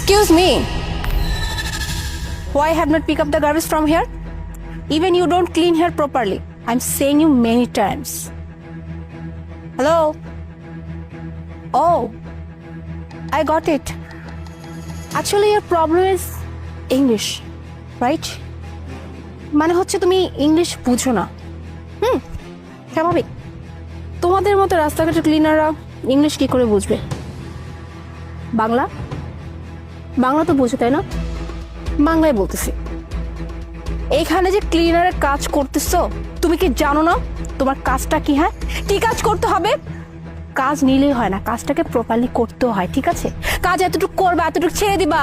Excuse me. Why have not picked up the garbage from here? Even you don't clean here properly. I'm saying you many times. Hello? Oh, I got it. Actually, your problem is English, right? মানে হচ্ছে তুমি English বুঝো না। স্বাভাবিক। তোমাদের মতো রাস্তাঘাটের ক্লিনাররা English কি করে বুঝবে? বাংলা বাংলা তো বুঝো তাই না? বাংলায় বলতেছি। এইখানে যে ক্লিনারের কাজ করতেছো, তুমি কি জানো না তোমার কাজটা কি? হ্যাঁ, কি কাজ করতে হবে? কাজ নিলেই হয় না, কাজটাকে প্রপারলি করতেও হয়, ঠিক আছে? কাজ এতটুকু করবে, এতটুকু ছেড়ে দিবা,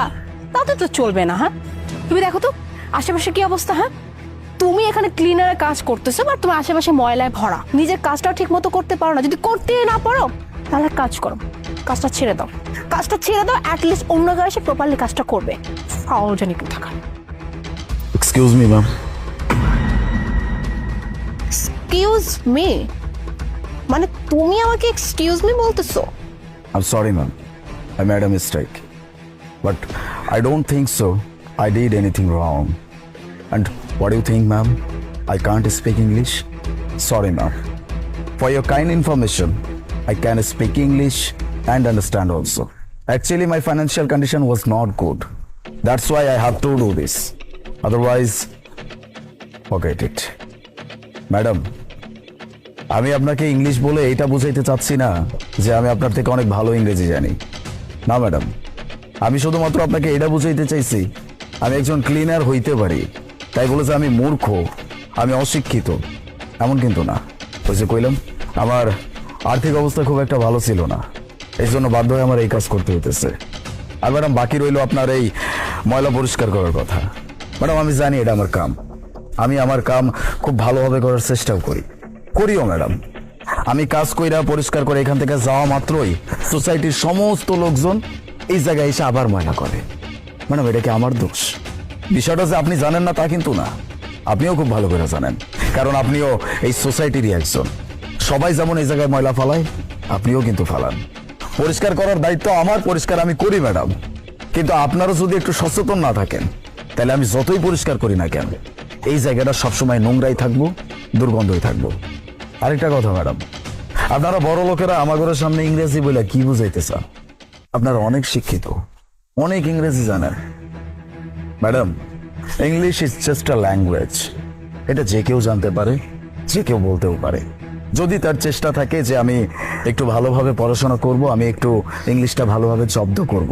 তাতে তো চলবে না। হ্যাঁ, তুমি দেখো তো আশেপাশে কি অবস্থা। হ্যাঁ, তুমি এখানে ক্লিনারের কাজ করতেছো, বাট তোমার আশেপাশে ময়লায় ভরা, নিজের কাজটাও ঠিক মতো করতে পারো না। যদি করতে না পারো তাহলে কাজ করো, কাজটা ছেড়ে দাও, কাজটা ছেড়ে দাও। অ্যাটলিস্ট অন্য জায়গায় এসে প্রপারলি কাজটা করবে। ফাউল জানি কি থাকা। Excuse me, ma'am. Excuse me মানে তুমি আমাকে এক্সকিউজ মি বলতেছো? I'm sorry, ma'am. I made a mistake. But I don't think so. I did anything wrong. And what do you think, ma'am? I can't speak English? Sorry, ma'am. For your kind information, I can speak English and understand also. Actually, my financial condition was not good. That's why I have to do this. Otherwise, forget it. Madam, আমি আপনাকে English বলে এটা বুঝাইতে চাচ্ছি না যে আমি আপনার থেকে অনেক ভালো ইংরেজি জানি। না ম্যাডাম, আমি শুধুমাত্র আপনাকে এটা বুঝাইতে চাইছি আমি একজন ক্লিনার হইতে পারি, তাই বলে যে আমি মূর্খ, আমি অশিক্ষিত, এমন কিন্তু না। ওই যে কইলাম, আমার আর্থিক অবস্থা খুব একটা ভালো ছিল না, এই জন্য বাধ্য হয়ে আমার এই কাজ করতে হইতেছে। আর ম্যাডাম, বাকি রইল আপনার এই ময়লা পরিষ্কার করার কথা। ম্যাডাম, আমি জানি এটা আমার কাম, আমি আমার কাম খুব ভালোভাবে করার চেষ্টাও করিও ম্যাডাম। আমি কাজ কইরা পরিষ্কার করে এখান থেকে যাওয়া মাত্রই সোসাইটির সমস্ত লোকজন এই জায়গায় এসে আবার ময়লা করে। ম্যাডাম, এটা কি আমার দোষ? বিষয়টা যে আপনি জানেন না তা কিন্তু না, আপনিও খুব ভালো করে জানেন, কারণ আপনিও এই সোসাইটিরই একজন। সবাই যেমন এই জায়গায় ময়লা ফালায়, আপনিও কিন্তু ফালান। পরিষ্কার করার দায়িত্ব আমার, পরিষ্কার আমি করি ম্যাডাম, কিন্তু আপনারা যদি একটু সচেতন না থাকেন তাহলে আমি যতই পরিষ্কার করি না কেন এই জায়গাটা সবসময় নোংরাই থাকবো, দুর্গন্ধই থাকবো। আরেকটা কথা ম্যাডাম, আপনারা বড় লোকেরা আমাদের সামনে ইংরেজি বলে কি বুঝাইতে চান? আপনারা অনেক শিক্ষিত, অনেক ইংরেজি জানেন। Madam, English is just a language. এটা যে কেউ জানতে পারে, যে কেউ বলতেও পারে, যদি তার চেষ্টা থাকে যে আমি একটু ভালোভাবে পড়াশোনা করব, আমি একটু ইংলিশটা ভালোভাবে জব্দ করব।